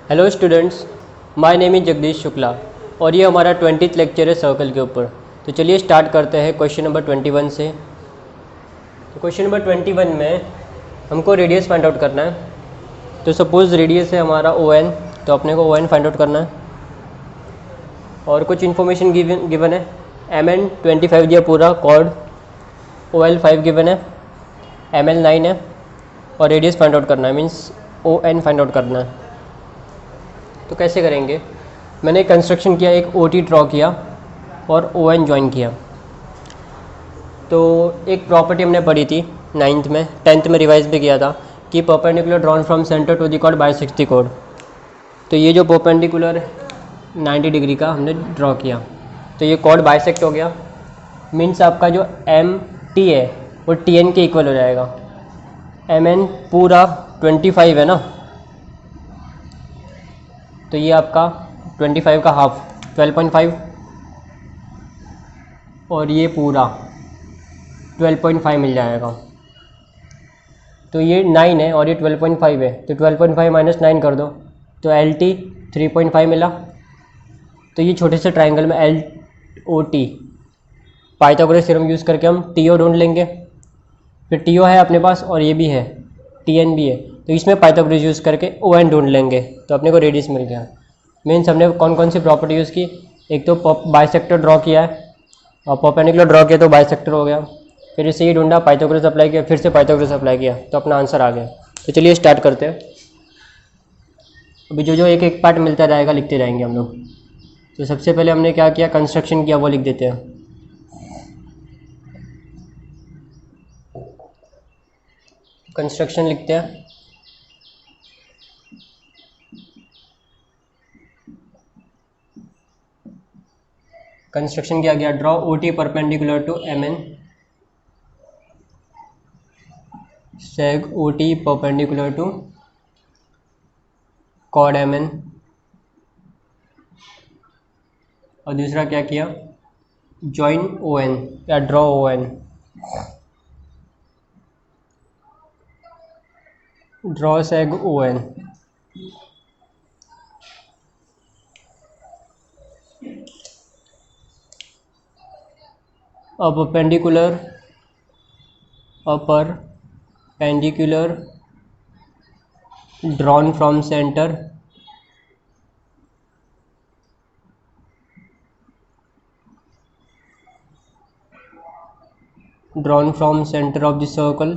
Hello students, my name is Jagdish Shukla और ये हमारा 20th लेक्चर है सर्कल के ऊपर। तो चलिए स्टार्ट करते हैं क्वेश्चन नंबर 21 से। तो क्वेश्चन नंबर 21 में हमको रेडियस फाइंड आउट करना है। तो सपोज़ रेडियस है हमारा ON, तो अपने को ON फाइंड आउट करना है और कुछ इन्फॉर्मेशन गिवन है। MN 25 दिया पूरा, कॉर्ड OL 5 गिवन है, ML 9 है और रेडियस फाइंड आउट करना है, मीन्स ON फाइंड आउट करना है। तो कैसे करेंगे? मैंने कंस्ट्रक्शन किया, एक OT ड्रॉ किया और ON ज्वाइन किया। तो एक प्रॉपर्टी हमने पढ़ी थी 9th में, 10th में रिवाइज भी किया था कि perpendicular drawn from centre to the chord bisects the chord. तो ये जो परपेंडिकुलर 90 डिग्री का हमने ड्रॉ किया, तो ये कॉर्ड बाइसेक्ट हो गया, मीन्स आपका जो MT है वो TN के इक्वल हो जाएगा। MN पूरा 25 है ना, तो ये आपका 25 का हाफ 12.5 और ये पूरा 12.5 मिल जाएगा। तो ये 9 है और ये 12.5 है, तो 12.5 माइनस 9 कर दो तो LT 3.5 मिला। तो ये छोटे से ट्राइंगल में LOT पाइथागोरस थ्योरम यूज़ करके हम TO ढूंढ लेंगे। फिर TO है अपने पास और ये भी है, TN भी है, तो इसमें पाइथागोरस यूज़ करके ON ढूंढ लेंगे, तो अपने को रेडियस मिल गया। मीन्स हमने कौन कौन सी प्रॉपर्टी यूज़ की? एक तो बाइसेक्टर ड्रॉ किया है और परपेंडिकुलर ड्रॉ किया तो बाइसेक्टर हो गया, फिर इससे ये ढूंढा, पाइथागोरस अप्लाई किया, फिर से पाइथागोरस अप्लाई किया, तो अपना आंसर आ गया। तो चलिए स्टार्ट करते हैं। अभी जो जो एक एक पार्ट मिलता जाएगा लिखते जाएंगे हम लोग। तो सबसे पहले हमने क्या किया, कंस्ट्रक्शन किया, वो लिख देते हैं। कंस्ट्रक्शन लिखते हैं। कंस्ट्रक्शन किया गया, draw OT perpendicular to MN, seg OT perpendicular to chord MN। और दूसरा क्या किया, जॉइन ON या draw ON, draw seg ON। अब पेंडिकुलर perpendicular drawn from centre drawn from center of the circle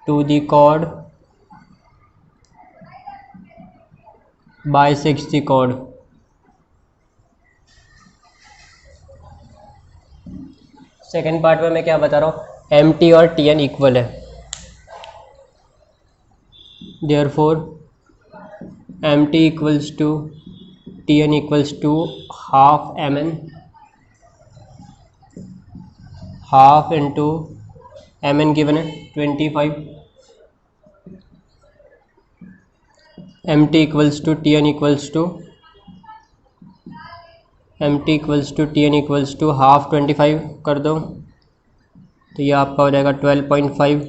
to the chord bisects the chord। Second part में मैं क्या बता रहा हूँ, MT और TN इक्वल है, therefore MT equals to TN equals to half MN, half into MN given है 25, MT equals to TN equals to MT equals to TN equals to half 25 कर दो, तो ये आपका हो जाएगा 12.5।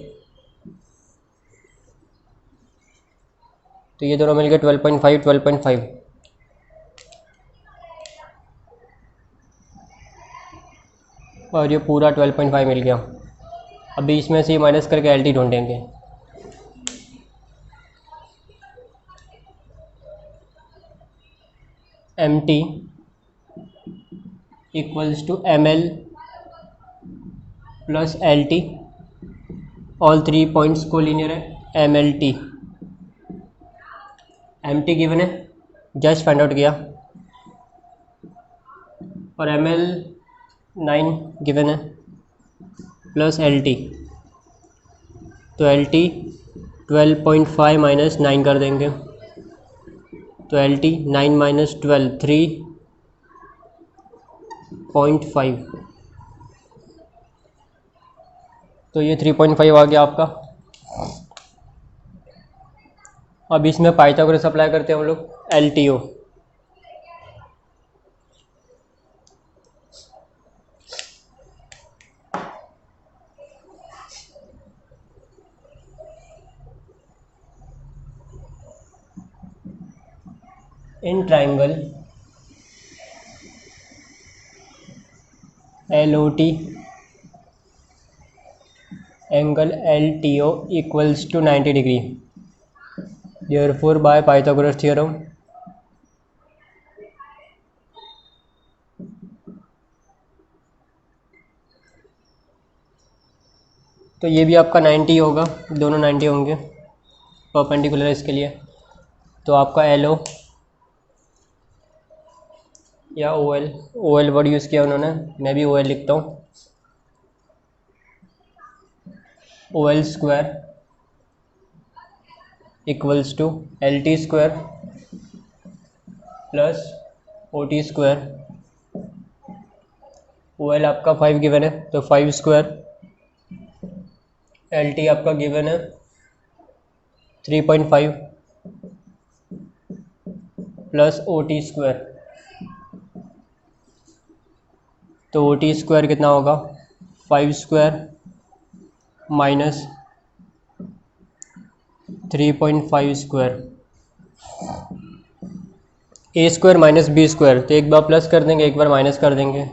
तो ये दोनों मिलकर 12.5 12.5। और ये पूरा 12.5 मिल गया। अभी इसमें से माइनस करके LT ढूंढेंगे। MT equals to ML plus LT, all 3 points को लीनियर है, MLT। MT गिवन है, जस्ट फाइंड आउट किया, और ML 9 गिवन है प्लस LT, तो LT 12.5 माइनस 9 कर देंगे, तो LT 9 माइनस 12 3.5, तो ये 3.5 आ गया आपका। अब इसमें पाइथागोरस अप्लाई करते हैं हम लोग, LTO। In triangle LOT angle LTO equals to 90 degree, therefore by Pythagoras theorem तो ये भी आपका 90 होगा, दोनों 90 होंगे, परपेंडिकुलर है इसके लिए। तो आपका LO या OL वर्ड यूज़ किया उन्होंने, मैं भी OL लिखता हूँ। OL square equals to LT square plus OT square. OL आपका 5 गिवन है तो 5 स्क्वायर, LT आपका गिवन है 3.5 प्लस OT स्क्वायर। तो OT स्क्वायर कितना होगा, 5 square minus 3.5 square, A square minus B square. तो एक बार प्लस कर देंगे, एक बार माइनस कर देंगे,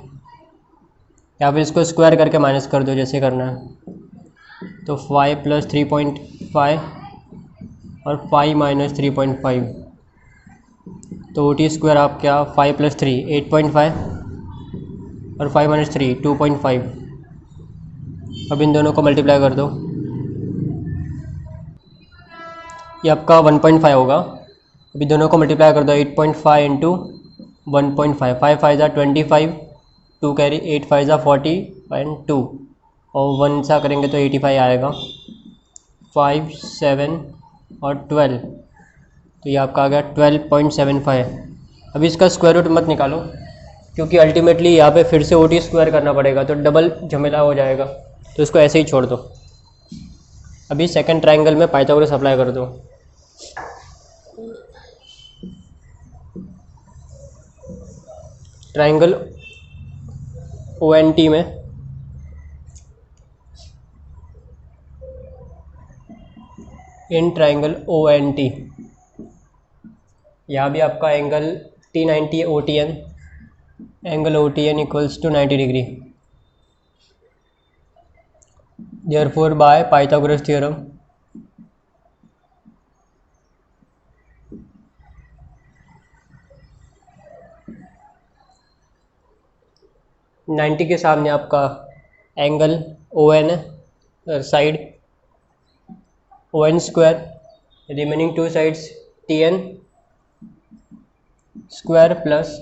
या फिर इसको स्क्वायर करके माइनस कर दो, जैसे करना है। तो 5 प्लस 3.5 और 5 माइनस 3.5, तो OT स्क्वायर आप क्या 5 प्लस 3 8.5 और 5 माइनस 3 2.5। अब इन दोनों को मल्टीप्लाई कर दो, ये आपका 1.5 होगा। अभी दोनों को मल्टीप्लाई कर दो, 8.5 इंटू 1.5, 5 5 25, 2 कैरी 8 5 40 एंड 2 और 1 सा करेंगे तो 85 आएगा। 5 7 और 12, तो ये आपका आ गया 12.75। अभी इसका स्क्वायर रूट मत निकालो, क्योंकि अल्टीमेटली यहाँ पे फिर से OT स्क्वायर करना पड़ेगा, तो डबल झमेला हो जाएगा, तो इसको ऐसे ही छोड़ दो। अभी सेकंड ट्रायंगल में पाइथागोरस अप्लाई कर दो। ट्रायंगल ONT में इन ट्रायंगल ONT यहाँ भी आपका एंगल T90 है, OTN, angle OTN equals to 90 degree, therefore by Pythagoras theorem ninety के सामने आपका एंगल ON है, side ON square, remaining two sides TN square plus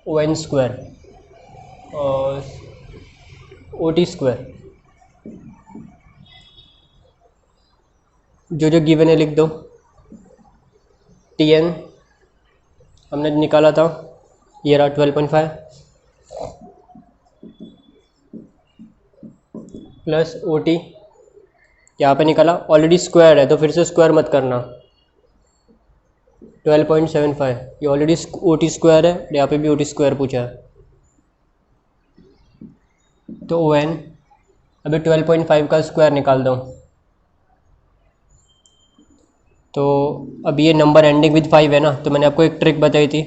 ON square और OT स्क्वायर। जो जो गिवन है लिख दो। TN हमने निकाला था, ये रहा 12.5 प्लस OT यहाँ पे निकाला, ऑलरेडी स्क्वायर है तो फिर से स्क्वायर मत करना। 12.75 ये ऑलरेडी OT स्क्वायर है, यहाँ पे भी OT स्क्वायर पूछा है। तो ON अभी 12.5 का स्क्वायर निकाल दो, तो अब ये नंबर एंडिंग विद 5 है ना, तो मैंने आपको एक ट्रिक बताई थी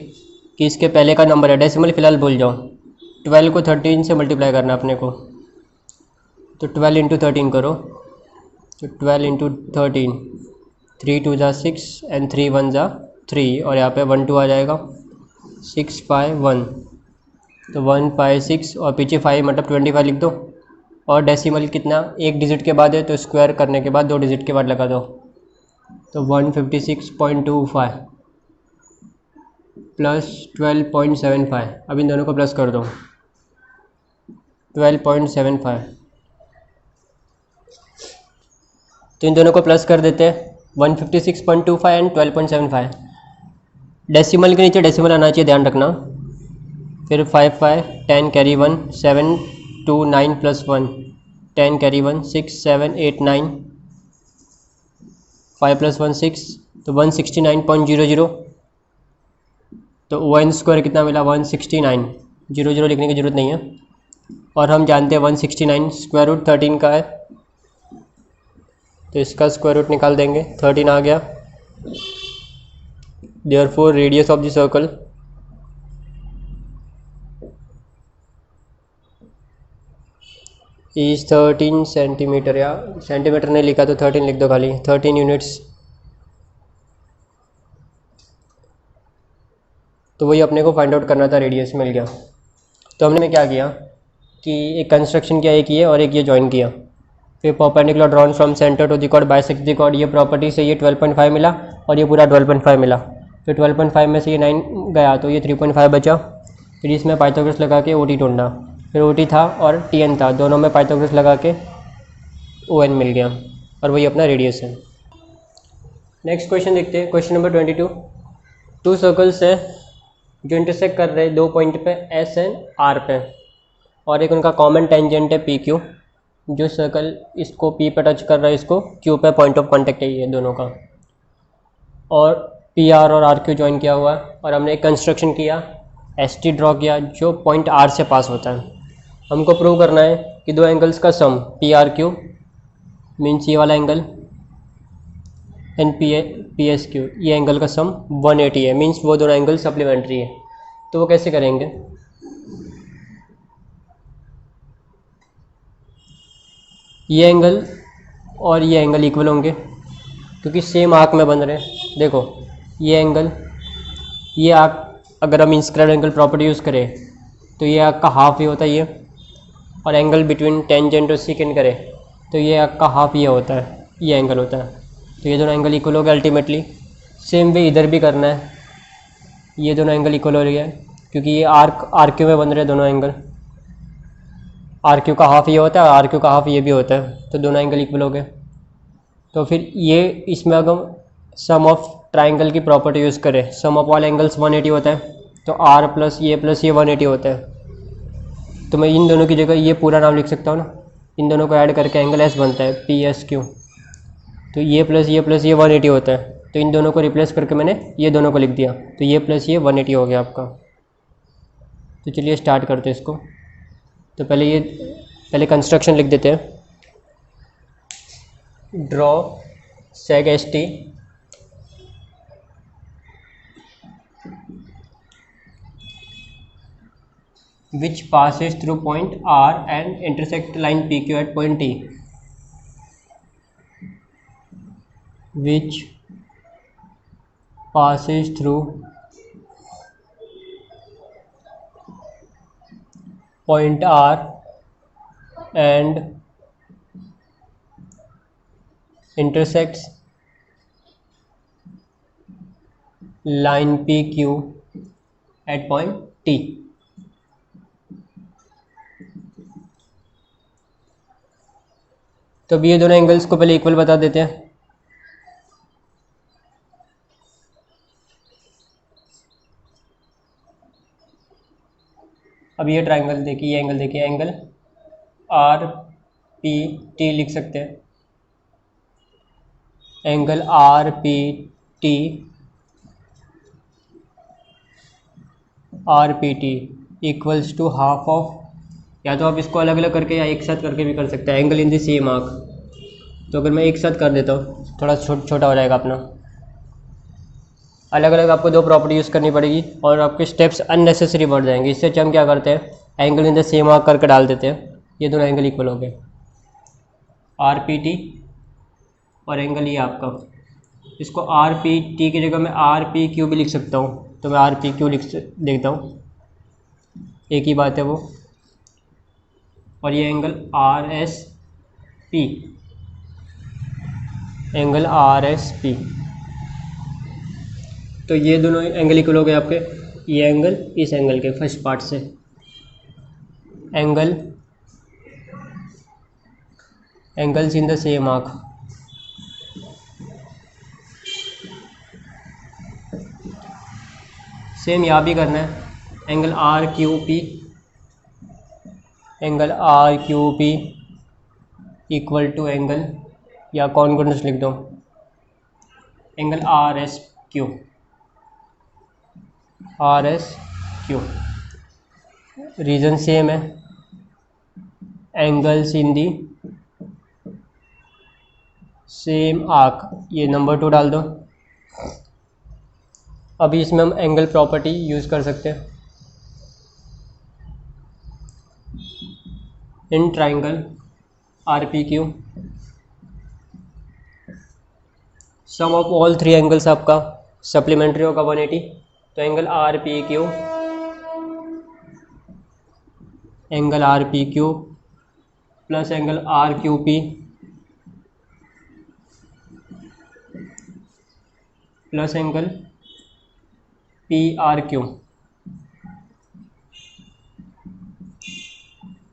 कि इसके पहले का नंबर है, डेसिमल फिलहाल भूल जाओ। 12 को 13 से मल्टीप्लाई करना अपने को, तो 12 इंटू 13 करो, तो 12 इंटू 13, 3 2 ज़ा 6 एंड 3 1 ज़ा 3, और यहाँ पे 1 2 आ जाएगा, 6 5 1, तो 1 5 6 और पीछे 5 मतलब 25 लिख दो। और डेसिमल कितना एक डिजिट के बाद है, तो स्क्वायर करने के बाद 2 डिजिट के बाद लगा दो, तो 156.25 प्लस 12.75। अब इन दोनों को प्लस कर दो, 12.75। तो इन दोनों को प्लस कर देते हैं, 156.25 एंड 12.75। डेसिमल के नीचे डेसिमल आना चाहिए, ध्यान रखना। फिर 5 5 10 कैरी 1 7 2 9 प्लस 1 10 कैरी 1 6 7 8 9 5 प्लस 1 6, तो 169.00। तो ON स्क्वायर कितना मिला, 169, 00 लिखने की ज़रूरत नहीं है। और हम जानते हैं 169 स्क्वायर रूट 13 का है, तो इसका स्क्वायर रूट निकाल देंगे, 13 आ गया। Therefore radius of the circle is 13 centimetre, या सेंटीमीटर नहीं लिखा तो 13 लिख दो, खाली 13 यूनिट्स। तो वही अपने को फाइंड आउट करना था, रेडियस मिल गया। तो हमने क्या किया कि एक कंस्ट्रक्शन किया, एक ये और एक ये ज्वाइन किया, फिर perpendicular drawn from centre to the chord bisect the chord, ये प्रॉपर्टी से ये 12.5 मिला और ये पूरा 12.5 मिला। फिर 12.5 में से ये 9 गया तो ये 3.5 बचा। फिर इसमें पाइथागोरस लगा के OT ढूंढा, फिर OT था और TN था, दोनों में पाइथागोरस लगा के ON मिल गया, और वही अपना रेडियस है। नेक्स्ट क्वेश्चन देखते हैं, क्वेश्चन नंबर 22। टू सर्कल्स है जो इंटरसेक्ट कर रहे हैं 2 पॉइंट पे S एंड R पे, और एक उनका कॉमन टेंजेंट है PQ। जो सर्कल इसको P पे टच कर रहा है, इसको Q पे पॉइंट ऑफ कांटेक्ट है ये दोनों का, और PR और RQ ज्वाइन किया हुआ है। और हमने एक कंस्ट्रक्शन किया, ST ड्रॉ किया जो पॉइंट R से पास होता है। हमको प्रूव करना है कि दो एंगल्स का सम PRQ मीन्स ये वाला एंगल एंड PSQ, ये एंगल का सम 180 है, मीन्स वो दोनों एंगल सप्लीमेंट्री है। तो वो कैसे करेंगे, ये एंगल और ये एंगल इक्वल होंगे क्योंकि सेम आर्क में बन रहे हैं। देखो ये एंगल, ये आर्क अगर हम इंस्क्राइब्ड एंगल प्रॉपर्टी यूज़ करें तो ये आर्क का हाफ ही होता है ये, और एंगल बिटवीन टेंजेंट और सेकेंड करें तो ये आर्क का हाफ ये होता है, ये एंगल होता है। तो ये दोनों एंगल इक्वल हो गए अल्टीमेटली। सेम वे इधर भी करना है, ये दोनों एंगल इक्वल हो रही है क्योंकि ये RQ में बन रहे हैं दोनों एंगल। RQ का हाफ ये होता है, RQ का हाफ ये भी होता है, तो दोनों एंगल इक्वल हो गए। तो फिर ये इसमें अगर सम ऑफ ट्राइंगल की प्रॉपर्टी यूज़ करें, सम ऑफ ऑल एंगल्स 180 होता है, तो R प्लस ये 180 होता है। तो मैं इन दोनों की जगह ये पूरा नाम लिख सकता हूँ ना, इन दोनों को ऐड करके एंगल S बनता है PSQ। तो ये प्लस ये 180 होता है, तो इन दोनों को रिप्लेस करके मैंने ये दोनों को लिख दिया, तो ये प्लस ये 180 हो गया आपका। तो चलिए स्टार्ट करते हैं इसको। तो पहले कंस्ट्रक्शन लिख देते हैं, draw सेग ST which passes through point R and intersect line PQ at point T, which passes through point R and intersects line PQ at point T। तो अब ये दोनों एंगल्स को पहले इक्वल बता देते हैं। अब ये ट्राइंगल देखिए, ये एंगल देखिए, एंगल RPT लिख सकते हैं। Angle RPT equals to half of, या तो आप इसको अलग अलग करके या एक साथ करके भी कर सकते हैं, angle in the same arc. तो अगर मैं एक साथ कर देता हूँ थोड़ा छोटा हो जाएगा अपना, अलग अलग आपको दो प्रॉपर्टी यूज़ करनी पड़ेगी और आपके स्टेप्स अननेसेसरी बढ़ जाएंगे। इससे अच्छा हम क्या करते हैं, angle in the same arc करके डाल देते हैं, ये दोनों एंगल इक्वल हो गए, RPT और एंगल ये आपका। इसको RPT की जगह मैं RPQ भी लिख सकता हूँ, तो मैं RPQ लिख देखता हूँ, एक ही बात है वो। और ये एंगल RSP, एंगल RSP, तो ये दोनों एंगल इक्वल हो गए आपके, ये एंगल इस एंगल के फर्स्ट पार्ट से। Angles in the same arc, same यहाँ भी करना है, angle RQP equal to angle, या कॉन्ग्रुएंस लिख दो, एंगल RSQ। रीज़न सेम है, angles in the same arc, ये नंबर 2 डाल दो। अभी इसमें हम एंगल प्रॉपर्टी यूज़ कर सकते हैं। In triangle RPQ sum of all three angles आपका सप्लीमेंट्री होगा 180। तो angle RPQ plus angle RQP plus angle PRQ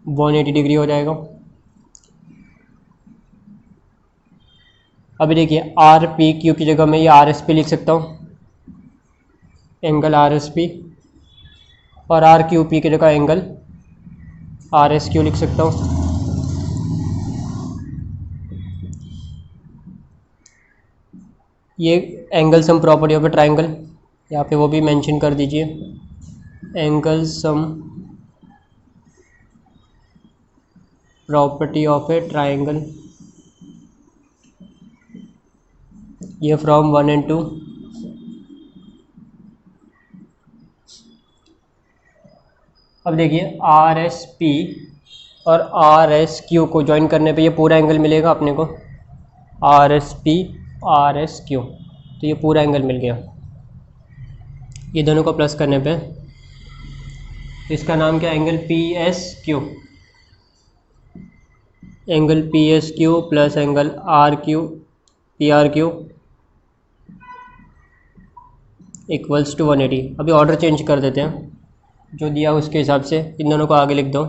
180 degree हो जाएगा। अभी देखिए RPQ की जगह मैं ये RSP लिख सकता हूँ, एंगल RSP, और RQP की जगह एंगल RSQ लिख सकता हूँ। ये angle sum property of A triangle, यहाँ पे वो भी मेंशन कर दीजिए, angle sum property of A triangle, ये फ्रॉम 1 and 2। अब देखिए RSP और RSQ को ज्वाइन करने पे ये पूरा एंगल मिलेगा अपने को, RSP RSQ, तो ये पूरा एंगल मिल गया। ये दोनों को प्लस करने पे इसका नाम क्या, angle PSQ, angle PSQ plus angle PRQ equals to 180। अभी ऑर्डर चेंज कर देते हैं, जो दिया उसके हिसाब से इन दोनों को आगे लिख दो,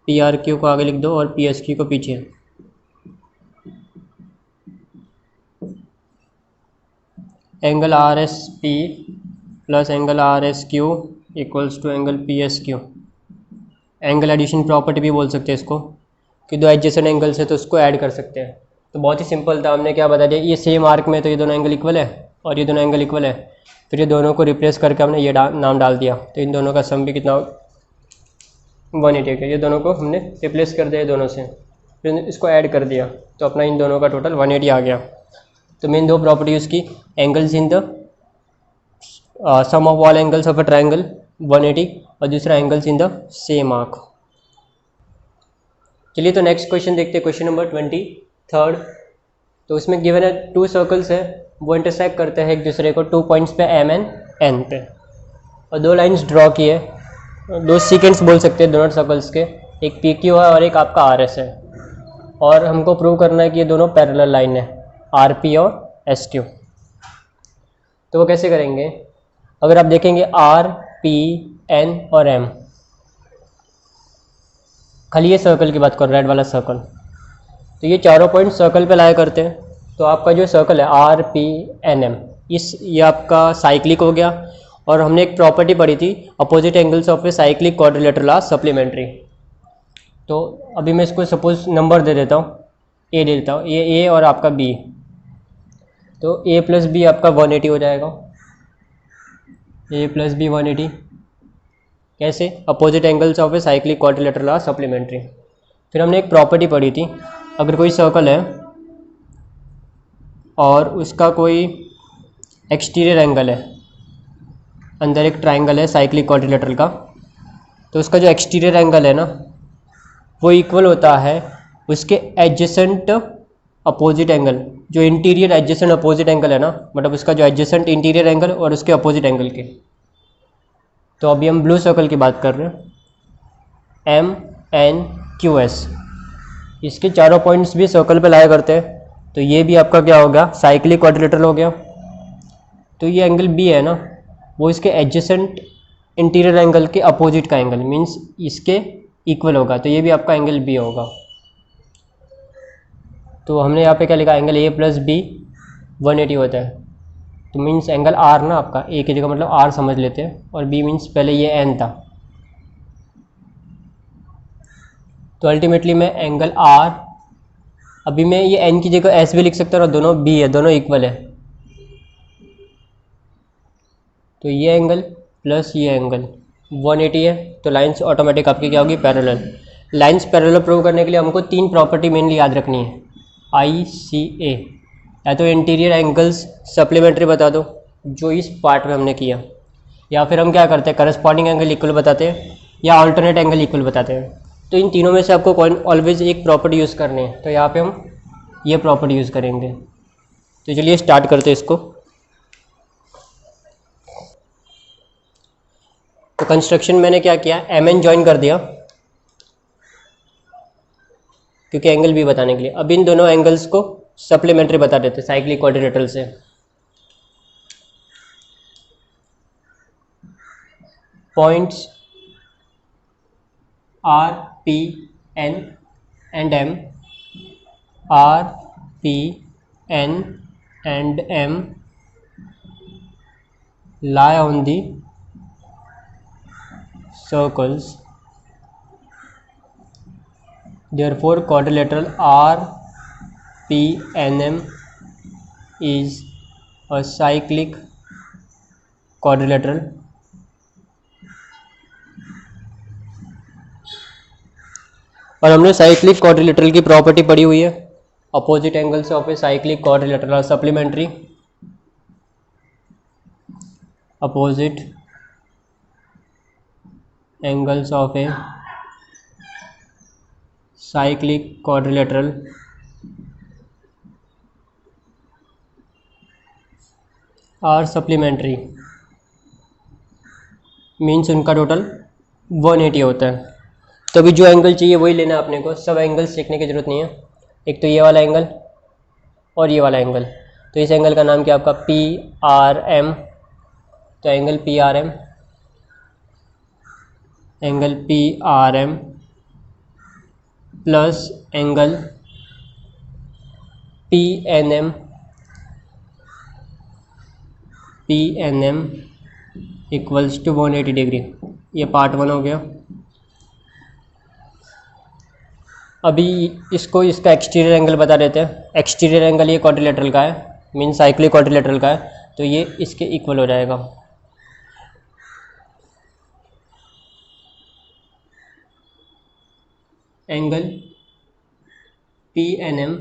PRQ को आगे लिख दो और PSQ को पीछे। Angle RSP plus angle RSQ equals to angle PSQ। Angle addition property भी बोल सकते हैं इसको, कि दो एडजेसेंट एंगल्स है तो उसको ऐड कर सकते हैं। तो बहुत ही सिंपल था, हमने क्या बता दिया, ये सेम आर्क में तो ये दोनों एंगल इक्वल है और ये दोनों एंगल इक्वल है, फिर ये दोनों को रिप्लेस करके हमने ये नाम डाल दिया, तो इन दोनों का सम भी कितना 180 है। ये दोनों को हमने रिप्लेस कर दिया दोनों से, फिर इसको ऐड कर दिया, तो अपना इन दोनों का टोटल 180 आ गया। तो मेन दो प्रॉपर्टी उसकी, angles in the sum of all angles of a triangle 180 और दूसरा angles in the same arc. चलिए तो नेक्स्ट क्वेश्चन देखते हैं, क्वेश्चन नंबर 23। तो उसमें गिवन है 2 सर्कल्स है, वो इंटरसेक्ट करते हैं एक दूसरे को 2 पॉइंट्स पे M and N पे, और 2 लाइंस ड्रॉ किए, 2 सीक्वेंस बोल सकते हैं दोनों सर्कल्स के, एक PQ है और एक आपका RS है, और हमको प्रूव करना है कि ये दोनों पैरेलल लाइन है, RP और SQ। तो वो कैसे करेंगे, अगर आप देखेंगे R, P, N और M, खाली ये सर्कल की बात करो, रेड वाला सर्कल, तो ये चारों पॉइंट सर्कल पे लाया करते हैं। तो आपका जो सर्कल है RPNM, ये आपका साइक्लिक हो गया, और हमने एक प्रॉपर्टी पढ़ी थी, opposite angles of a cyclic quadrilateral are supplementary. तो अभी मैं इसको सपोज नंबर दे देता हूँ, A दे देता हूँ, ये A और आपका B, तो A प्लस B आपका 180 हो जाएगा, A प्लस B 180। कैसे, opposite angles of a cyclic quadrilateral are supplementary. फिर हमने एक प्रॉपर्टी पढ़ी थी, अगर कोई सर्कल है और उसका कोई एक्सटीरियर एंगल है, अंदर एक ट्राइंगल है साइक्लिक क्वाड्रिलेटरल का, तो उसका जो एक्सटीरियर एंगल है ना, वो इक्वल होता है उसके एडजेसेंट अपोजिट एंगल, जो इंटीरियर एडजेसेंट अपोजिट एंगल है ना, मतलब उसका जो एडजेसेंट इंटीरियर एंगल और उसके अपोजिट एंगल के। तो अभी हम ब्लू सर्कल की बात कर रहे हैं, MNQS, इसके चारों पॉइंट्स भी सर्कल पे लाया करते हैं, तो ये भी आपका क्या हो गया, साइक्लिक क्वाड्रिलेटरल हो गया। तो ये एंगल B है ना, वो इसके एडजेसेंट इंटीरियर एंगल के अपोजिट का एंगल, मींस इसके इक्वल होगा, तो ये भी आपका एंगल B होगा। तो हमने यहाँ पे क्या लिखा, एंगल A प्लस B 180 होता है, तो मीन्स एंगल R ना आपका, A की जगह मतलब R समझ लेते हैं, और B मीन्स पहले ये N था, तो अल्टीमेटली मैं एंगल R, अभी मैं ये N की जगह S भी लिख सकता हूँ, और दोनों B है, दोनों इक्वल है, तो ये एंगल प्लस ये एंगल 180 है, तो लाइंस ऑटोमेटिक आपकी क्या होगी, पैरेलल। लाइंस पैरेलल प्रूव करने के लिए हमको 3 प्रॉपर्टी मेनली याद रखनी है, ICA, या तो इंटीरियर एंगल्स सप्लीमेंट्री बता दो, जो इस पार्ट में हमने किया, या फिर हम क्या करते हैं करस्पॉन्डिंग एंगल इक्वल बताते हैं या अल्टरनेट एंगल इक्वल बताते हैं। तो इन तीनों में से आपको ऑलवेज एक प्रॉपर्टी यूज़ करनी है, तो यहाँ पे हम ये प्रॉपर्टी यूज़ करेंगे। तो चलिए स्टार्ट करते हैं इसको। तो कंस्ट्रक्शन मैंने क्या किया, एम एन ज्वाइन कर दिया क्योंकि एंगल भी बताने के लिए। अब इन दोनों एंगल्स को सप्लीमेंट्री बता देते साइक्लिक क्वाड्रिलेटरल से। Points R P N and M, R P N and M lie on the circles, therefore quadrilateral RPNM is a cyclic quadrilateral। और हमने साइक्लिक क्वाड्रिलेटरल की प्रॉपर्टी पढ़ी हुई है, opposite angles of a cyclic quadrilateral are supplementary. Opposite angles of a cyclic quadrilateral are supplementary, means उनका total 180 होता है। तो अभी जो एंगल चाहिए वही लेना है अपने को, सब एंगल्स लिखने की ज़रूरत नहीं है। एक तो ये वाला एंगल और ये वाला एंगल, तो इस एंगल का नाम क्या आपका पी आर एम। तो angle P R M, angle P R M plus angle P N M, P N M equals to 180 degree. ये पार्ट 1 हो गया। अभी इसको इसका एक्सटीरियर एंगल बता देते हैं। एक्सटीरियर एंगल ये क्वाड्रिलेटरल का है, मीन साइक्लिक क्वाड्रिलेटरल का है, तो ये इसके इक्वल हो जाएगा। Angle P N M,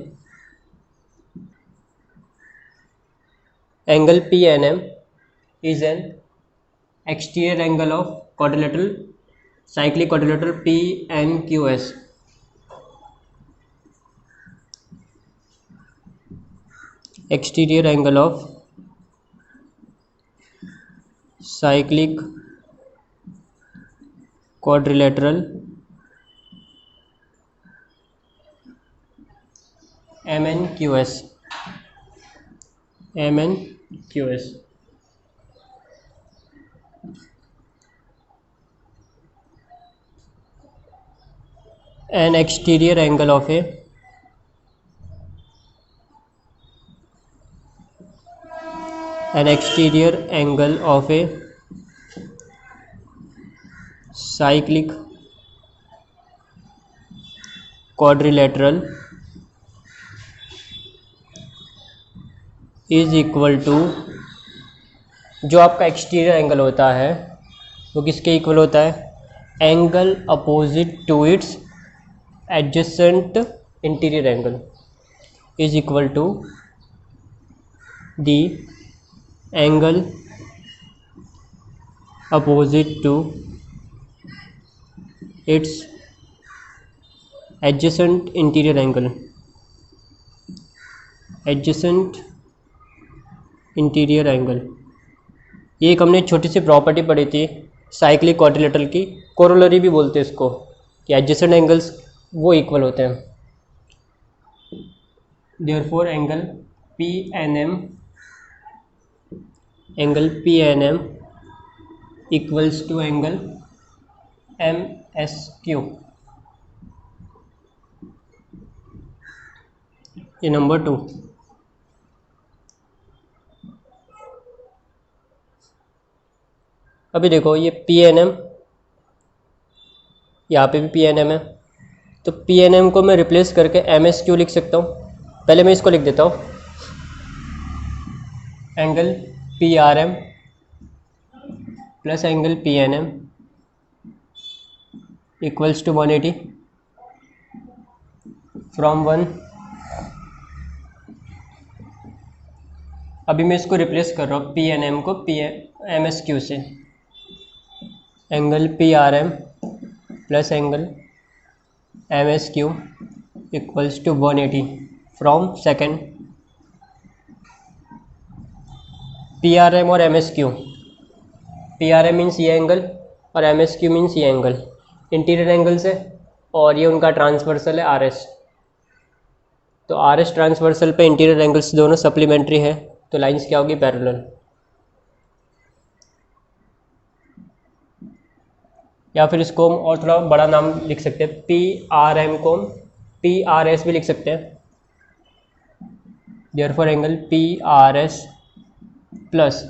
angle P N M is an exterior angle of quadrilateral cyclic quadrilateral P N Q S. Exterior angle of cyclic quadrilateral M N Q S, M N Q S. An exterior angle of a an exterior angle of a cyclic quadrilateral is equal to, जो आपका exterior angle होता है वो किसके equal होता है, angle opposite to its adjacent interior angle is equal to the angle opposite to its adjacent interior angle, adjacent interior angle. ये एक हमने छोटी सी प्रॉपर्टी पढ़ी थी साइक्लिक क्वाड्रिलेटरल की, कोरोलरी भी बोलते हैं इसको, कि एडजेसेंट एंगल्स वो इक्वल होते हैं। Therefore angle P N M, angle P N M equals to angle M S Q. ये नंबर 2। अभी देखो ये पी एन एम, यहाँ पे भी पी एन एम है, तो पी एन एम को मैं रिप्लेस करके एम एस क्यू लिख सकता हूँ। पहले मैं इसको लिख देता हूँ, angle P R M plus angle P N M equals to 180 from 1 अभी मैं इसको रिप्लेस कर रहा हूँ पी एन एम को पी एम एस क्यू से। Angle P R M plus angle M S Q equals to 180 from second P R M और M S Q. P R M means ये angle और M S Q means ये angle, interior angles है और ये उनका transversal है R S. तो आर एस ट्रांसवर्सल पे इंटीरियर एंगल्स दोनों सप्लीमेंट्री है, तो लाइंस क्या होगी, पैरेलल। या फिर इसको हम और थोड़ा बड़ा नाम लिख सकते हैं, पी आर एम को हम पी आर एस भी लिख सकते हैं। Therefore angle P R S plus,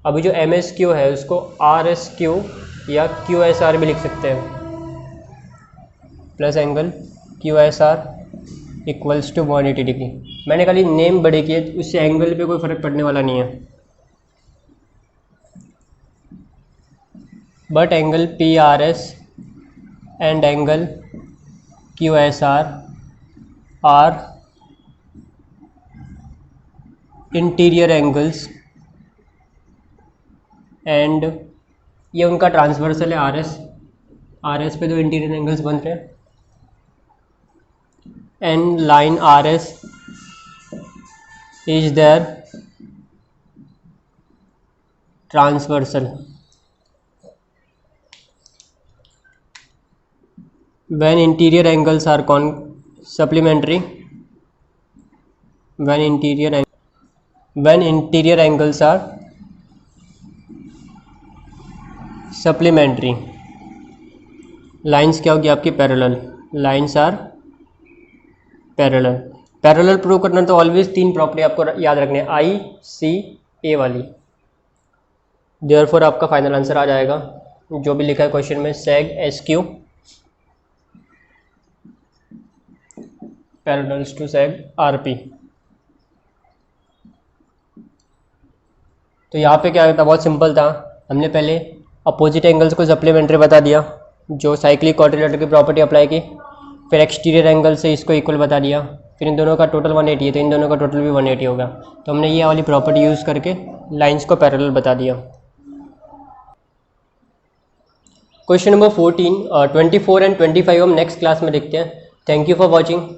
अभी जो एम एस क्यू है उसको आर एस क्यू या क्यू एस आर भी लिख सकते हैं, plus angle Q S R equals to 180 degree. मैंने खाली नेम बड़े किए, उससे एंगल पे कोई फ़र्क पड़ने वाला नहीं है। But angle P R S and angle Q S are interior angles and ये उनका ट्रांसवर्सल है आर एस पे दो इंटीरियर एंगल्स बन रहे हैं and line R S is their transversal. when interior angles are supplementary, when interior angles are supplementary, lines क्या होगी आपकी, parallel. Lines are parallel. Parallel prove करना तो ऑलवेज 3 प्रॉपर्टी आपको याद रखने हैं, आई सी ए वाली। देयरफॉर आपका फाइनल आंसर आ जाएगा जो भी लिखा है क्वेश्चन में, seg S Q parallels to seg R P. तो यहाँ पे क्या था, बहुत सिंपल था। हमने पहले अपोजिट एंगल्स को सप्लीमेंट्री बता दिया, जो साइक्लिक क्वाड्रिलेटरल की प्रॉपर्टी अप्लाई की, फिर एक्सटीरियर एंगल से इसको इक्वल बता दिया, फिर इन दोनों का टोटल 180 है तो इन दोनों का टोटल भी 180 होगा। तो हमने ये वाली प्रॉपर्टी यूज़ करके लाइंस को पैरेलल बता दिया। क्वेश्चन नंबर 14, 24 एंड 25 हम नेक्स्ट क्लास में देखते हैं। Thank you for watching.